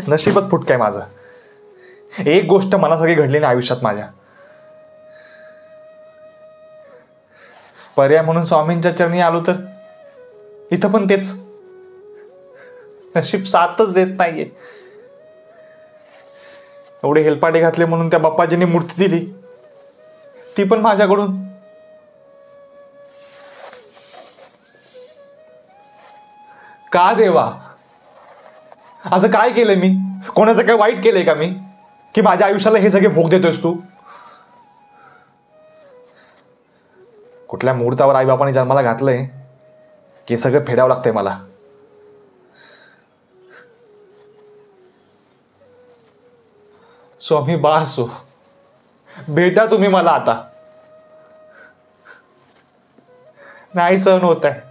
नशीबच फुटकं आहे माझं. एक गोष्ट मनासारखी घडली नाही आयुष्यात माझ्या. पर्याय म्हणून स्वामींच्या चरणी आलो तर इथं पण तेच. नशीब साथच देत नाहीये. एवढे हेलपाटे घातले म्हणून त्या बाप्पाजींनी मूर्ती दिली, ती पण माझ्याकडून. का देवा, असं काय केलंय मी? कोणाचं काय वाईट केलंय का मी, की माझ्या आयुष्याला हे सगळे भोग देतोयस तू? कुठल्या मुहूर्तावर आईबापाने जन्माला घातलंय की सगळं फेडावं लागतंय मला. स्वामी बासो, भेटा तुम्ही मला आता. नाही सहन होत आहे.